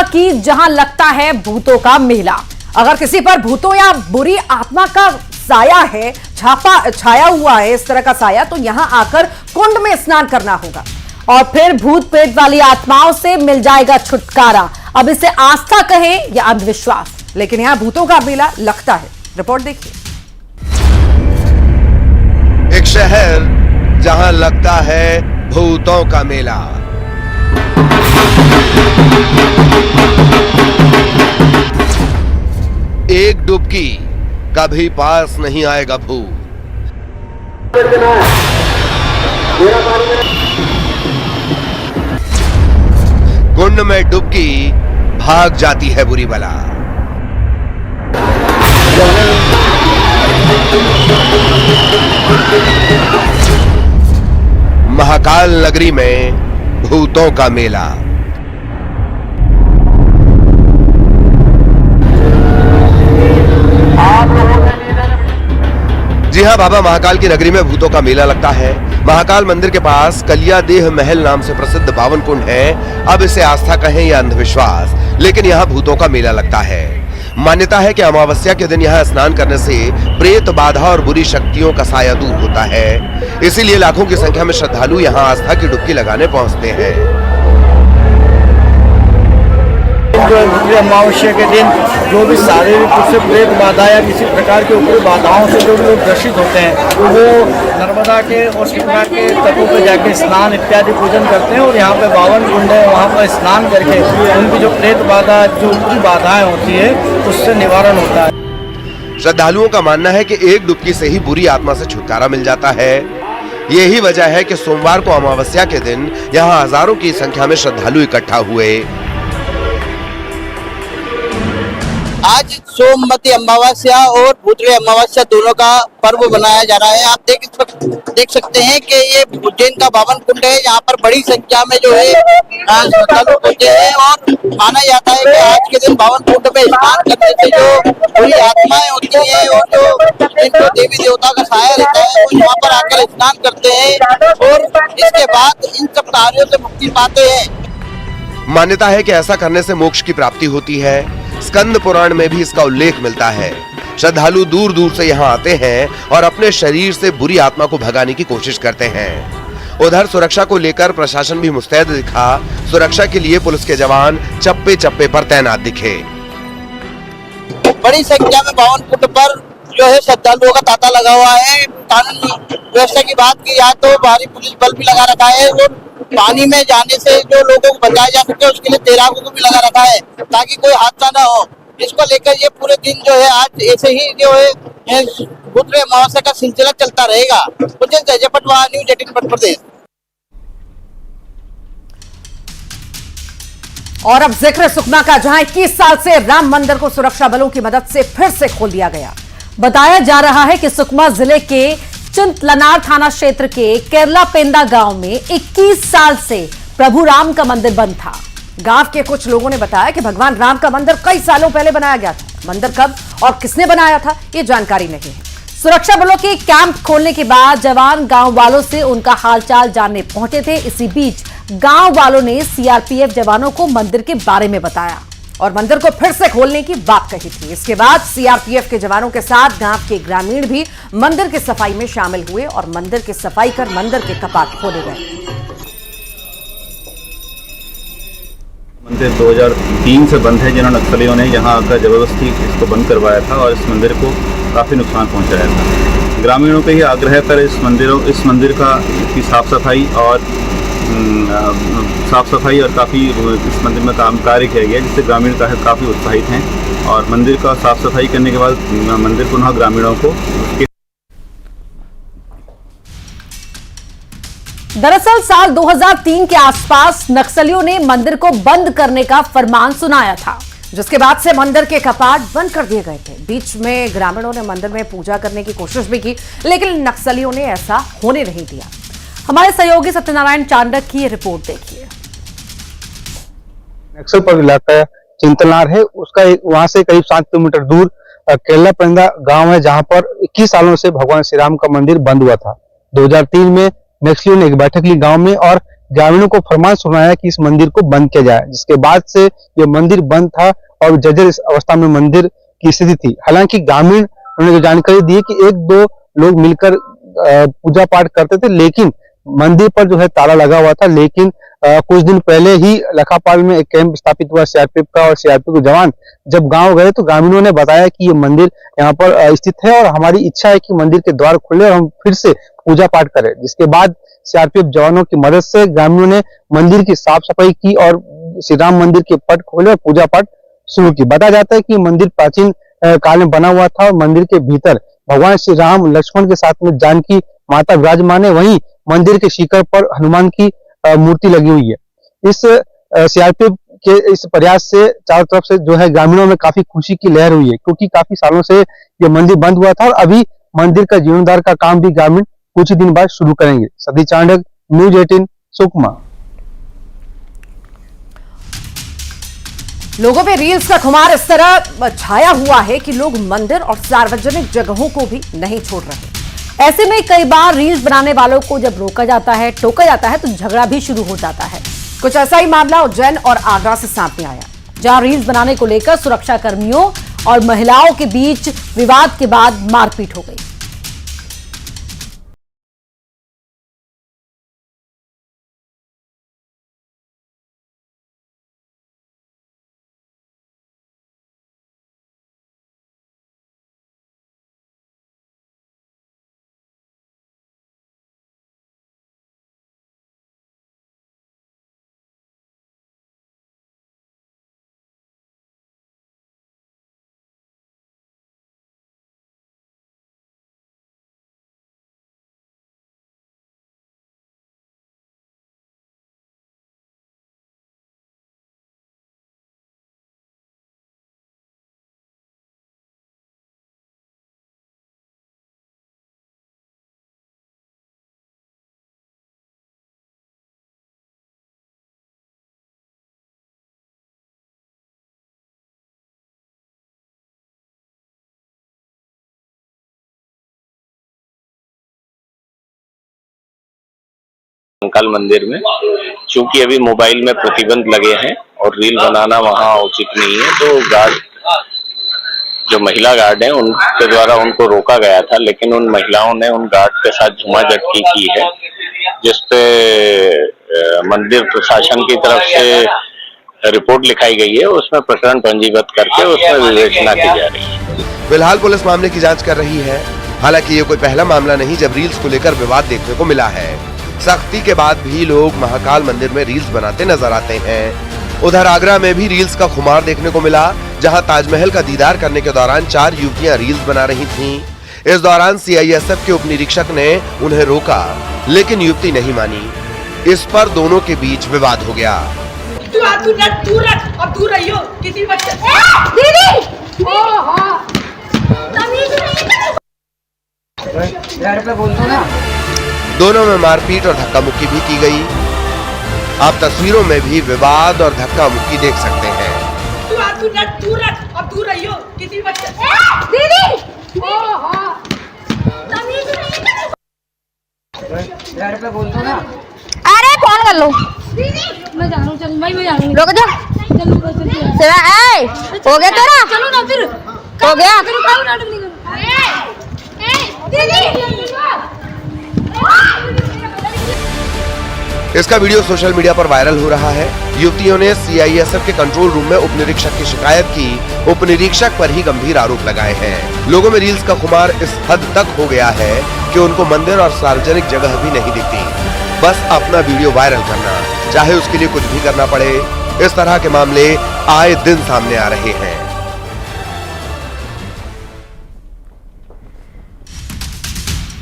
की जहां लगता है भूतों का मेला। अगर किसी पर भूतों या बुरी आत्मा का साया है, छाया हुआ है इस तरह का साया, तो यहां आकर कुंड में स्नान करना होगा और फिर भूत प्रेत वाली आत्माओं से मिल जाएगा छुटकारा। अब इसे आस्था कहें या अंधविश्वास, लेकिन यहां भूतों का मेला लगता है। रिपोर्ट देखिए। एक शहर जहां लगता है भूतों का मेला। एक डुबकी, कभी पास नहीं आएगा भूत। कुंड में डुबकी, भाग जाती है बुरी बला। महाकाल नगरी में भूतों का मेला। जी हां, बाबा महाकाल की नगरी में भूतों का मेला लगता है। महाकाल मंदिर के पास कलिया देह महल नाम से प्रसिद्ध पावन कुंड है। अब इसे आस्था कहें या अंधविश्वास, लेकिन यहाँ भूतों का मेला लगता है। मान्यता है कि अमावस्या के दिन यहाँ स्नान करने से प्रेत बाधा और बुरी शक्तियों का साया दूर होता है। इसीलिए लाखों की संख्या में श्रद्धालु यहाँ आस्था की डुबकी लगाने पहुंचते हैं। अमावस्या के दिन जो भी शारीरिक रूप से प्रेत बाधा या किसी प्रकार के ऊपरी बाधाओं से जो लोग ग्रसित होते हैं, वो नर्मदा के और शिप्रा के तटों पर जाके स्नान इत्यादि पूजन करते हैं और यहाँ पे बावन कुंड है, वहाँ पर स्नान करके उनकी जो प्रेत बाधा, जो ऊपरी बाधाएं होती है, उससे निवारण होता है। श्रद्धालुओं का मानना है कि एक डुबकी से ही बुरी आत्मा से छुटकारा मिल जाता है। यही वजह है कि सोमवार को अमावस्या के दिन यहाँ हजारों की संख्या में श्रद्धालु इकट्ठा हुए। आज सोमवती अमावस्या और भूतड़ी अमावस्या दोनों का पर्व मनाया जा रहा है। आप देख सकते हैं कि ये उज्जैन का पावन कुंड है। यहाँ पर बड़ी संख्या में जो है श्रद्धालु होते हैं और माना जाता है कि आज के दिन पावन कुंड में स्नान करने से जो बुरी आत्माएं होती हैं और जो जिनको देवी देवता का साया रहता है, वो यहाँ पर आकर स्नान करते हैं और इसके बाद इन सब कार्यों से मुक्ति पाते हैं। मान्यता है कि ऐसा करने से मोक्ष की प्राप्ति होती है। स्कंद पुराण में भी इसका उल्लेख मिलता है। श्रद्धालु दूर दूर से यहाँ आते हैं और अपने शरीर से बुरी आत्मा को भगाने की कोशिश करते हैं। उधर सुरक्षा को लेकर प्रशासन भी मुस्तैद दिखा। सुरक्षा के लिए पुलिस के जवान चप्पे चप्पे पर तैनात दिखे। बड़ी संख्या में पावन कुंड पर जो है श्रद्धालुओं का तांता लगा हुआ है। कानून व्यवस्था की बात की जाए तो भारी पुलिस बल भी लगा रखा है और पानी में जाने से जो लोगों को बचाया जा सके उसके लिए तैराकों को भी लगा रखा है ताकि कोई हादसा ना हो। इसको लेकर ये पूरे दिन जो है आज ऐसे ही जो है भूतड़ी अमावस्या का सिलसिला चलता रहेगा। उज्जैन से अजय पटवार, न्यूज़ 18 मध्य प्रदेश। और अब जिक्र सुकमा का, जहां 21 साल से राम मंदिर को सुरक्षा बलों की मदद से फिर से खोल दिया गया। बताया जा रहा है कि सुकमा जिले के चिंतलनार थाना क्षेत्र के केरला पेंदा गांव में 21 साल से प्रभु राम का मंदिर बंद था। गांव के कुछ लोगों ने बताया कि भगवान राम का मंदिर कई सालों पहले बनाया गया था। मंदिर कब और किसने बनाया था, ये जानकारी नहीं है। सुरक्षा बलों के कैंप खोलने के बाद जवान गांव वालों से उनका हालचाल जानने पहुंचे थे। इसी बीच गांव वालों ने सीआरपीएफ जवानों को मंदिर के बारे में बताया और मंदिर को फिर से खोलने की बात कही थी। इसके बाद सीआरपीएफ के जवानों के साथ गांव के ग्रामीण भी मंदिर की सफाई में शामिल हुए और मंदिर की सफाई कर मंदिर के कपाट खोले गए। मंदिर 2003 से बंद है। जिन्होंने नक्सलियों ने यहाँ आकर जबरदस्ती इसको बंद करवाया था और इस मंदिर को काफ़ी नुकसान पहुँचाया था। ग्रामीणों के ही आग्रह पर इस मंदिर की साफ सफाई और काफ़ी इस मंदिर में कार्य किया गया, जिससे ग्रामीण काफ़ी उत्साहित हैं और मंदिर का साफ सफाई करने के बाद मंदिर पुनः ग्रामीणों को। दरअसल साल 2003 के आसपास नक्सलियों ने मंदिर को बंद करने का फरमान सुनाया था, जिसके बाद से मंदिर के कपाट बंद कर दिए गए थे। बीच में ग्रामीणों ने मंदिर में पूजा करने की कोशिश भी की, लेकिन नक्सलियों ने ऐसा होने नहीं दिया। हमारे सहयोगी सत्यनारायण चांडक की रिपोर्ट देखिए। नक्सल पर इलाका चिंतलनार है, उसका वहां से करीब 7 किलोमीटर दूर केरला पेंदा गांव है, जहां पर 21 सालों से भगवान श्री राम का मंदिर बंद हुआ था। 2003 में नक्सलियों ने एक बैठक ली गांव में और ग्रामीणों को फरमान सुनाया कि इस मंदिर को बंद किया जाए, जिसके बाद से ये मंदिर बंद था और जर्जर इस अवस्था में मंदिर की स्थिति थी। हालांकि ग्रामीण उन्होंने जो जानकारी दी कि 1-2 लोग मिलकर पूजा पाठ करते थे, लेकिन मंदिर पर जो है ताला लगा हुआ था। लेकिन कुछ दिन पहले ही लखापाल में एक कैंप स्थापित हुआ सीआरपीएफ का, और सीआरपीएफ के जवान जब गांव गए तो ग्रामीणों ने बताया कि ये मंदिर यहाँ पर स्थित है और हमारी इच्छा है कि मंदिर के द्वार खुले और हम फिर से पूजा पाठ करें। जिसके बाद सीआरपीएफ जवानों की मदद से ग्रामीणों ने मंदिर की साफ सफाई की और श्री राम मंदिर के पट खोले और पूजा पाठ शुरू की। बताया जाता है कि मंदिर प्राचीन काल में बना हुआ था और मंदिर के भीतर भगवान श्री राम लक्ष्मण के साथ में जानकी माता विराजमान है। वहीं मंदिर के शिखर पर हनुमान की मूर्ति लगी हुई है। इस सीआरपीएफ के इस प्रयास से चारों तरफ से जो है ग्रामीणों में काफी खुशी की लहर हुई है, क्योंकि काफी सालों से ये मंदिर बंद हुआ था और अभी मंदिर का जीर्णोद्धार का काम भी ग्रामीण कुछ ही दिन बाद शुरू करेंगे। सदी चांडक, न्यूज 18, सुकमा। लोगों में रील्स का खुमार इस तरह छाया हुआ है कि लोग मंदिर और सार्वजनिक जगहों को भी नहीं छोड़ रहे। ऐसे में कई बार रील्स बनाने वालों को जब रोका जाता है, टोका जाता है, तो झगड़ा भी शुरू हो जाता है। कुछ ऐसा ही मामला उज्जैन और आगरा से सामने आया, जहां रील्स बनाने को लेकर सुरक्षा कर्मियों और महिलाओं के बीच विवाद के बाद मारपीट हो गई। कंकाल मंदिर में, चूंकि अभी मोबाइल में प्रतिबंध लगे हैं और रील बनाना वहां उचित नहीं है, तो गार्ड जो महिला गार्ड हैं उनके द्वारा उनको रोका गया था। लेकिन उन महिलाओं ने उन गार्ड के साथ झूमाझटकी की है, जिसपे मंदिर प्रशासन की तरफ से रिपोर्ट लिखाई गई है। उसमें प्रकरण पंजीबद्ध करके उसमें विवेचना की जा रही है। फिलहाल पुलिस मामले की जांच कर रही है। हालांकि ये कोई पहला मामला नहीं जब रील्स को लेकर विवाद देखने को मिला है। सख्ती के बाद भी लोग महाकाल मंदिर में रील्स बनाते नजर आते हैं। उधर आगरा में भी रील्स का खुमार देखने को मिला, जहां ताजमहल का दीदार करने के दौरान 4 युवतियां रील्स बना रही थीं। इस दौरान सीआईएसएफ के उप निरीक्षक ने उन्हें रोका, लेकिन युवती नहीं मानी। इस पर दोनों के बीच विवाद हो गया। दोनों में मारपीट और धक्का मुक्की भी की गई। आप तस्वीरों में भी विवाद और धक्का मुक्की देख सकते हैं। अरे फोन कर लो, मैं जानू, चल मैं जानू, रुक जा, तेरा हो गया तेरा, चलो ना फिर, हो गया। इसका वीडियो सोशल मीडिया पर वायरल हो रहा है। युवतियों ने सीआईएसएफ के कंट्रोल रूम में उप निरीक्षक की शिकायत की। उप निरीक्षक पर ही गंभीर आरोप लगाए हैं। लोगों में रील्स का खुमार इस हद तक हो गया है कि उनको मंदिर और सार्वजनिक जगह भी नहीं दिखती, बस अपना वीडियो वायरल करना, चाहे उसके लिए कुछ भी करना पड़े। इस तरह के मामले आए दिन सामने आ रहे हैं।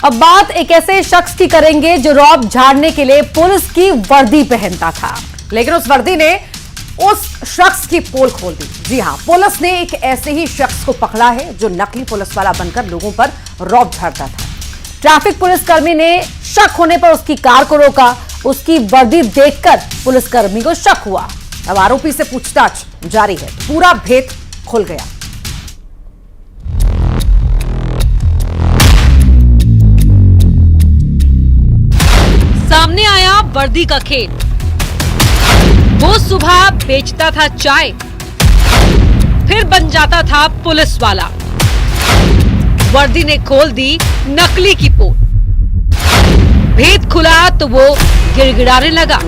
अब बात एक ऐसे शख्स की करेंगे जो रौब झाड़ने के लिए पुलिस की वर्दी पहनता था, लेकिन उस वर्दी ने उस शख्स की पोल खोल दी। जी हां, पुलिस ने एक ऐसे ही शख्स को पकड़ा है जो नकली पुलिस वाला बनकर लोगों पर रौब झाड़ता था। ट्रैफिक पुलिसकर्मी ने शक होने पर उसकी कार को रोका। उसकी वर्दी देखकर पुलिसकर्मी को शक हुआ। अब आरोपी से पूछताछ जारी है। पूरा भेद खुल गया। सामने आया वर्दी का खेल। वो सुबह बेचता था चाय, फिर बन जाता था पुलिस वाला। वर्दी ने खोल दी नकली की पोल। भेद खुला तो वो गिड़गिड़ाने लगा।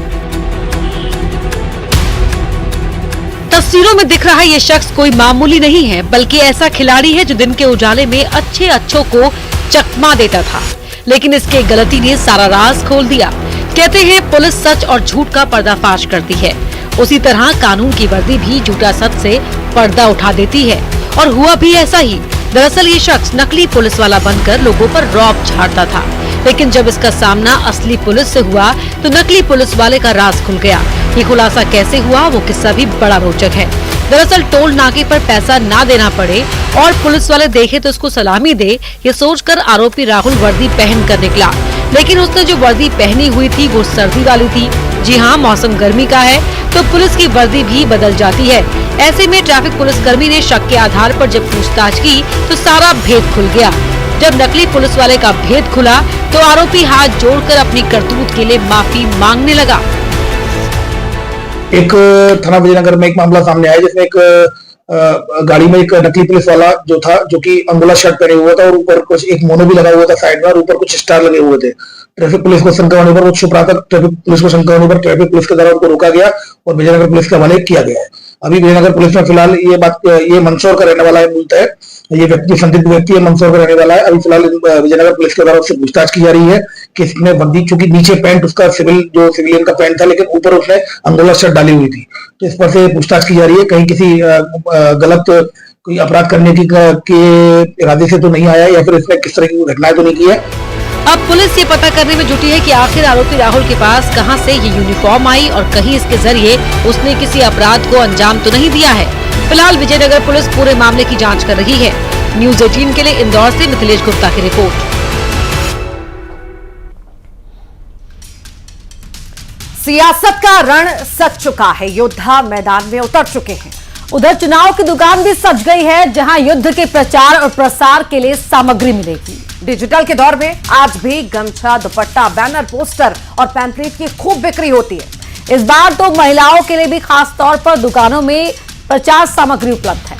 तस्वीरों में दिख रहा ये शख्स कोई मामूली नहीं है, बल्कि ऐसा खिलाड़ी है जो दिन के उजाले में अच्छे अच्छों को चकमा देता था। लेकिन इसके गलती ने सारा राज खोल दिया। कहते हैं पुलिस सच और झूठ का पर्दाफाश करती है, उसी तरह कानून की वर्दी भी झूठा सच से पर्दा उठा देती है। और हुआ भी ऐसा ही। दरअसल ये शख्स नकली पुलिस वाला बनकर लोगों पर रौब झाड़ता था, लेकिन जब इसका सामना असली पुलिस से हुआ तो नकली पुलिस वाले का राज खुल गया। ये खुलासा कैसे हुआ, वो किस्सा भी बड़ा रोचक है। दरअसल टोल नाके पर पैसा ना देना पड़े और पुलिस वाले देखे तो उसको सलामी दे, ये सोचकर आरोपी राहुल वर्दी पहन कर निकला। लेकिन उसने जो वर्दी पहनी हुई थी वो सर्दी वाली थी। जी हाँ, मौसम गर्मी का है तो पुलिस की वर्दी भी बदल जाती है। ऐसे में ट्रैफिक पुलिसकर्मी ने शक के आधार पर जब पूछताछ की तो सारा भेद खुल गया। जब नकली पुलिस वाले का भेद खुला तो आरोपी हाथ जोड़कर अपनी करतूत के लिए माफी मांगने लगा। एक थाना विजयनगर में एक मामला सामने आया जिसमें एक गाड़ी में एक नकली पुलिस वाला जो था, जो कि अंगोला शर्ट पहने हुआ था और ऊपर कुछ एक मोनो भी लगा हुआ था साइड में और ऊपर कुछ स्टार लगे हुए थे। ट्रैफिक पुलिस को शंका होने पर वो छुप रहा था। ट्रैफिक पुलिस को शंका होने पर ट्रैफिक पुलिस के द्वारा उनको रोका गया और विजयनगर पुलिस के हवाले किया गया है। अभी विजयनगर पुलिस में फिलहाल ये मंदसौर का रहने वाला है, मूलतः है ये व्यक्ति, संदिग्ध व्यक्ति है, मंदसौर का रहने वाला है। अभी फिलहाल विजयनगर पुलिस के द्वारा उससे पूछताछ की जा रही है कि इसमें वर्दी, चूंकि नीचे पैंट उसका सिविलियन का पैंट था, लेकिन ऊपर उसने अंगोला शर्ट डाली हुई थी, तो इस पर से पूछताछ की जा रही है। कहीं किसी गलत कोई अपराध करने के इरादे से तो नहीं आया या फिर इसने किस तरह की घटनाएं तो नहीं की है। अब पुलिस ये पता करने में जुटी है कि आखिर आरोपी राहुल के पास कहां से ये यूनिफॉर्म आई और कहीं इसके जरिए उसने किसी अपराध को अंजाम तो नहीं दिया है। फिलहाल विजयनगर पुलिस पूरे मामले की जांच कर रही है। न्यूज़ 18 के लिए इंदौर से मिथिलेश गुप्ता की रिपोर्ट। सियासत का रण सज चुका है, योद्धा मैदान में उतर चुके हैं। उधर चुनाव की दुकान भी सज गई है, जहां युद्ध के प्रचार और प्रसार के लिए सामग्री मिलेगी। डिजिटल के दौर में आज भी गमछा, दुपट्टा, बैनर, पोस्टर और पैम्पलेट की खूब बिक्री होती है। इस बार तो महिलाओं के लिए भी खास तौर पर दुकानों में प्रचार सामग्री उपलब्ध है।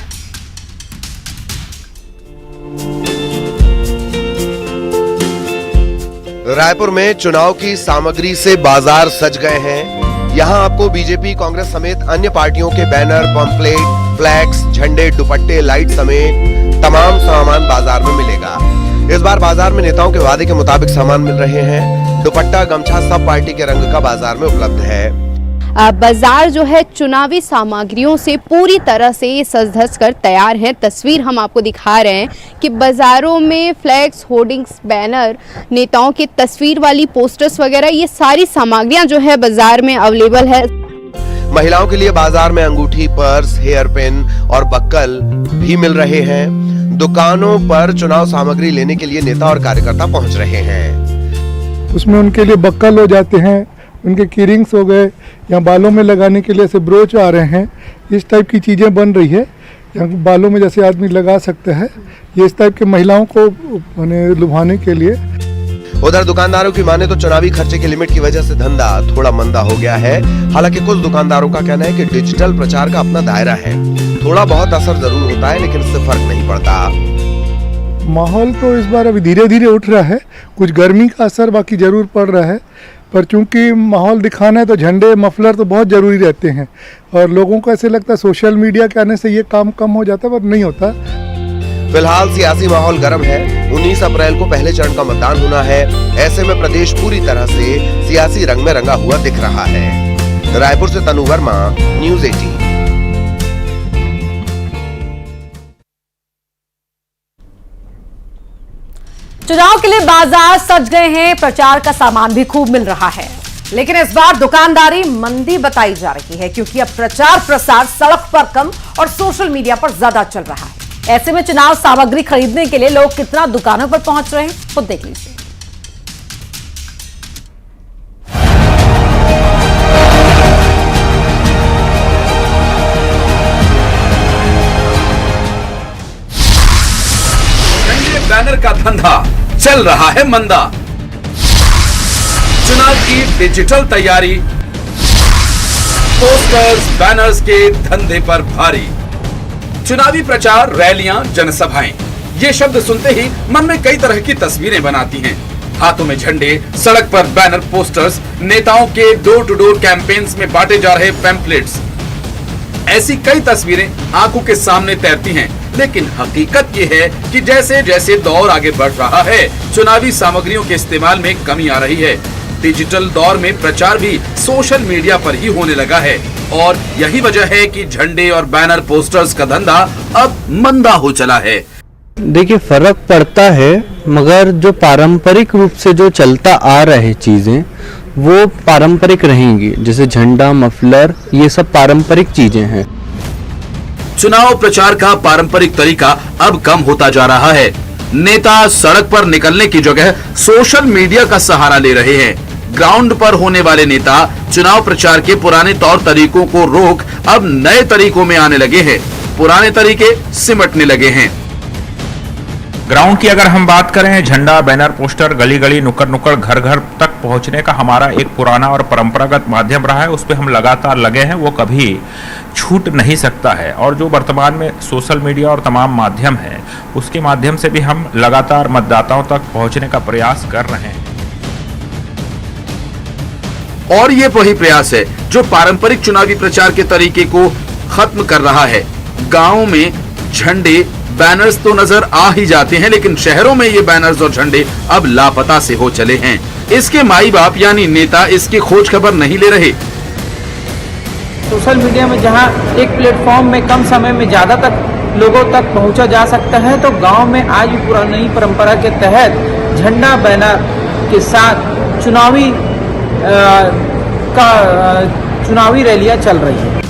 रायपुर में चुनाव की सामग्री से बाजार सज गए हैं। यहाँ आपको बीजेपी, कांग्रेस समेत अन्य पार्टियों के बैनर, पंपलेट, फ्लैक्स, झंडे, दुपट्टे, लाइट समेत तमाम सामान बाजार में मिलेगा। इस बार बाजार में नेताओं के वादे के मुताबिक सामान मिल रहे हैं। दुपट्टा, गमछा सब पार्टी के रंग का बाजार में उपलब्ध है। बाजार जो है चुनावी सामग्रियों से पूरी तरह से सज धज कर तैयार है। तस्वीर हम आपको दिखा रहे हैं कि बाजारों में फ्लैक्स, होर्डिंग्स, बैनर, नेताओं की तस्वीर वाली पोस्टर्स वगैरह, ये सारी सामग्रियां जो है बाजार में अवेलेबल है। महिलाओं के लिए बाजार में अंगूठी, पर्स, हेयर पिन और बक्कल भी मिल रहे हैं। दुकानों पर चुनाव सामग्री लेने के लिए नेता और कार्यकर्ता पहुंच रहे हैं। उसमें उनके लिए बक्कल हो जाते हैं, उनके कीरिंग्स हो गए, या बालों में लगाने के लिए ऐसे ब्रोच आ रहे हैं। इस टाइप की चीज़ें बन रही है, या बालों में जैसे आदमी लगा सकते हैं, ये इस टाइप के महिलाओं को लुभाने के लिए। उधर दुकानदारों की माने तो चुनावी खर्चे की लिमिट की वजह से धंधा थोड़ा मंदा हो गया है। हालांकि कुछ दुकानदारों का कहना है कि डिजिटल प्रचार का अपना दायरा है, थोड़ा बहुत असर जरूर होता है, लेकिन इससे फर्क नहीं पड़ता। माहौल तो इस बार अभी धीरे धीरे उठ रहा है। कुछ गर्मी का असर बाकी जरूर पड़ रहा है, पर चूंकि माहौल दिखाना है तो झंडे, मफलर तो बहुत ज़रूरी रहते हैं। और लोगों को ऐसे लगता है सोशल मीडिया के आने से ये काम कम हो जाता है, पर नहीं होता। फिलहाल सियासी माहौल गर्म है। 19 अप्रैल को पहले चरण का मतदान होना है। ऐसे में प्रदेश पूरी तरह से सियासी रंग में रंगा हुआ दिख रहा है। रायपुर से तनु वर्मा, न्यूज़ 18। चुनाव के लिए बाजार सज गए हैं, प्रचार का सामान भी खूब मिल रहा है। लेकिन इस बार दुकानदारी मंदी बताई जा रही है, क्योंकि अब प्रचार प्रसार सड़क पर कम और सोशल मीडिया पर ज्यादा चल रहा है। ऐसे में चुनाव सामग्री खरीदने के लिए लोग कितना दुकानों पर पहुंच रहे हैं, खुद देख लीजिए। बैनर का धंधा चल रहा है मंदा। चुनाव की डिजिटल तैयारी, पोस्टर्स बैनर्स के धंधे पर भारी। चुनावी प्रचार, रैलियां, जनसभाएं, ये शब्द सुनते ही मन में कई तरह की तस्वीरें बनाती हैं। हाथों में झंडे, सड़क पर बैनर, पोस्टर्स, नेताओं के डोर टू डोर कैंपेन्स में बांटे जा रहे पैम्पलेट्स, ऐसी कई तस्वीरें आंखों के सामने तैरती हैं। लेकिन हकीकत ये है कि जैसे जैसे दौर आगे बढ़ रहा है, चुनावी सामग्रियों के इस्तेमाल में कमी आ रही है। डिजिटल दौर में प्रचार भी सोशल मीडिया पर ही होने लगा है और यही वजह है कि झंडे और बैनर पोस्टर्स का धंधा अब मंदा हो चला है। देखिए, फर्क पड़ता है, मगर जो पारंपरिक रूप से जो चलता आ रहे चीजें वो पारंपरिक रहेंगी। जैसे झंडा, मफलर, ये सब पारंपरिक चीजें हैं। चुनाव प्रचार का पारंपरिक तरीका अब कम होता जा रहा है। नेता सड़क पर निकलने की जगह सोशल मीडिया का सहारा ले रहे हैं। ग्राउंड पर होने वाले नेता चुनाव प्रचार के पुराने तौर तरीकों को रोक अब नए तरीकों में आने लगे हैं। पुराने तरीके सिमटने लगे हैं। ग्राउंड की अगर हम बात करें, झंडा, बैनर, पोस्टर गली गली, नुक्कड़ नुक्कड़, घर घर तक पहुंचने का हमारा एक पुराना और परंपरागत माध्यम रहा है। उस पर हम लगातार लगे हैं, वो कभी छूट नहीं सकता है। और जो वर्तमान में सोशल मीडिया और तमाम माध्यम है, उसके माध्यम से भी हम लगातार मतदाताओं तक पहुंचने का प्रयास कर रहे हैं। और ये वही प्रयास है जो पारंपरिक चुनावी प्रचार के तरीके को खत्म कर रहा है। गाँव में झंडे, बैनर्स तो नजर आ ही जाते हैं, लेकिन शहरों में ये बैनर्स और झंडे अब लापता से हो चले हैं। इसके माई बाप यानी नेता इसकी खोज खबर नहीं ले रहे। सोशल मीडिया में जहां एक प्लेटफॉर्म में कम समय में ज़्यादा तक लोगों तक पहुंचा जा सकता है, तो गांव में आज भी पुरानी परंपरा के तहत झंडा, बैनर के साथ चुनावी रैलियां चल रही है।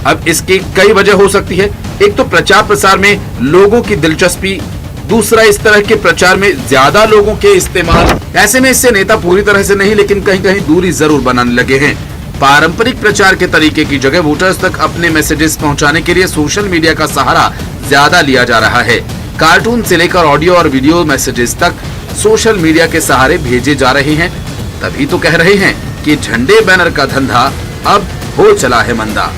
अब इसकी कई वजह हो सकती है। एक तो प्रचार प्रसार में लोगों की दिलचस्पी, दूसरा इस तरह के प्रचार में ज्यादा लोगों के इस्तेमाल। ऐसे में इससे नेता पूरी तरह से नहीं, लेकिन कहीं कहीं दूरी जरूर बनाने लगे हैं। पारंपरिक प्रचार के तरीके की जगह वोटर्स तक अपने मैसेजेस पहुंचाने के लिए सोशल मीडिया का सहारा ज्यादा लिया जा रहा है। कार्टून से लेकर ऑडियो और वीडियो मैसेजेस तक सोशल मीडिया के सहारे भेजे जा रहे हैं। तभी तो कह रहे हैं कि झंडे, बैनर का धंधा अब हो चला है मंदा।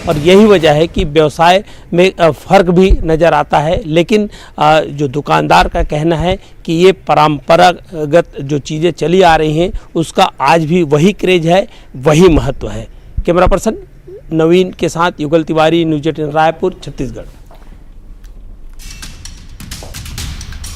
और यही वजह है कि व्यवसाय में फ़र्क भी नज़र आता है। लेकिन जो दुकानदार का कहना है कि ये परंपरागत जो चीज़ें चली आ रही हैं, उसका आज भी वही क्रेज है, वही महत्व है। कैमरा पर्सन नवीन के साथ युगल तिवारी, न्यूज़ 18 रायपुर, छत्तीसगढ़।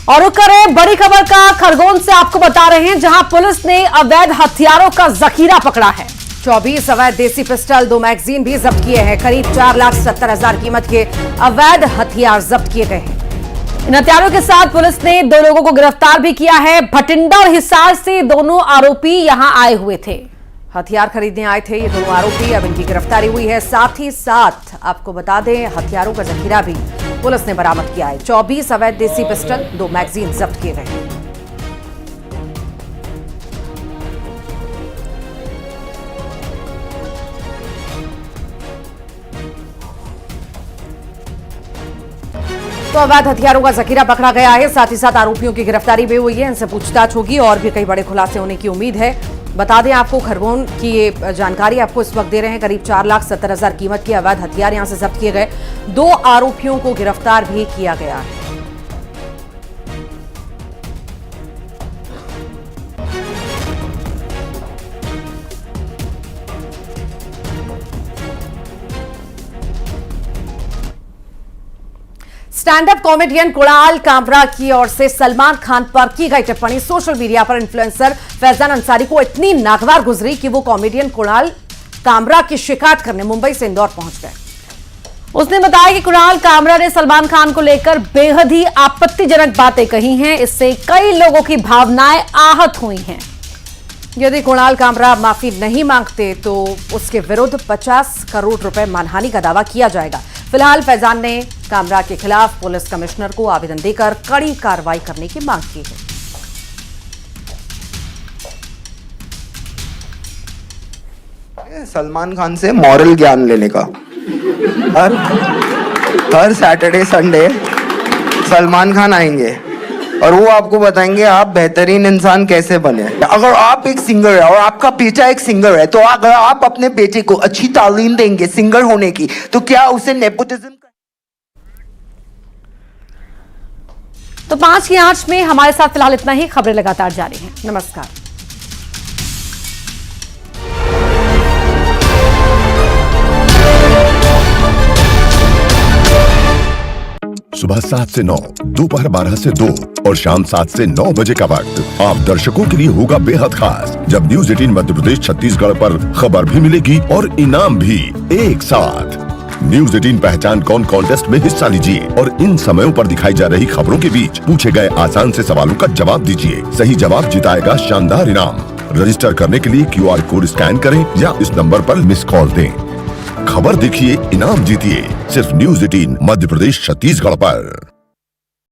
और करें बड़ी खबर का खरगोन से, आपको बता रहे हैं जहां पुलिस ने अवैध हथियारों का जखीरा पकड़ा है। 24 अवैध देसी पिस्टल, 2 मैगजीन भी जब्त किए हैं। करीब 4,70,000 कीमत के अवैध हथियार जब्त किए गए हैं। इन हथियारों के साथ पुलिस ने 2 लोगों को गिरफ्तार भी किया है। भटिंडा और हिसार से दोनों आरोपी यहां आए हुए थे, हथियार खरीदने आए थे ये दोनों आरोपी। अब इनकी गिरफ्तारी हुई है। साथ ही साथ आपको बता दें, हथियारों का जखीरा भी पुलिस ने बरामद किया है। 24 अवैध देसी पिस्टल, 2 मैगजीन जब्त किए गए हैं। तो अवैध हथियारों का जखीरा पकड़ा गया है। साथ ही साथ आरोपियों की गिरफ्तारी भी हुई है। इनसे पूछताछ होगी और भी कई बड़े खुलासे होने की उम्मीद है। बता दें आपको, खरगोन की ये जानकारी आपको इस वक्त दे रहे हैं। करीब 4,70,000 कीमत के अवैध हथियार यहां से जब्त किए गए। 2 आरोपियों को गिरफ्तार भी किया गया है। Stand up comedian Kunal Kamra की ओर से सलमान खान पर की गई टिप्पणी सोशल मीडिया पर इन्फ्लुएंसर फैजान अंसारी को इतनी नागवार गुजरी कि वो कॉमेडियन कुणाल कामरा की शिकायत करने मुंबई से इंदौर पहुंच गए। उसने बताया कि कुणाल कामरा ने सलमान खान को लेकर बेहद ही आपत्तिजनक बातें कही हैं। इससे कई लोगों की भावनाएं आहत हुई हैं। यदि कुणाल कामरा माफी नहीं मांगते तो उसके विरुद्ध 50 करोड़ रुपए मानहानि का दावा किया जाएगा। फिलहाल फैजान ने कामरा के खिलाफ पुलिस कमिश्नर को आवेदन देकर कड़ी कार्रवाई करने की मांग की है। सलमान खान से मॉरल ज्ञान लेने का, हर सैटरडे संडे सलमान खान आएंगे और वो आपको बताएंगे आप बेहतरीन इंसान कैसे बने। अगर आप एक सिंगर है और आपका बेटा एक सिंगर है, तो अगर आप अपने बेटे को अच्छी तालीम देंगे सिंगर होने की, तो क्या उसे नेपोटिज्म। तो 5 की आंच में हमारे साथ फिलहाल इतना ही। खबरें लगातार जारी हैं। नमस्कार। सुबह 7 से 9, दोपहर 12 से 2 और शाम 7 से 9 बजे का वक्त आप दर्शकों के लिए होगा बेहद खास, जब न्यूज 18 मध्य प्रदेश छत्तीसगढ़ पर खबर भी मिलेगी और इनाम भी एक साथ। न्यूज 18 पहचान कौन कॉन्टेस्ट में हिस्सा लीजिए और इन समयों पर दिखाई जा रही खबरों के बीच पूछे गए आसान से सवालों का जवाब दीजिए। सही जवाब जिताएगा शानदार इनाम। रजिस्टर करने के लिए QR कोड स्कैन करें या इस नंबर पर मिस कॉल दें। खबर देखिए, इनाम जीतिए, सिर्फ न्यूज 18 मध्य प्रदेश छत्तीसगढ़ पर।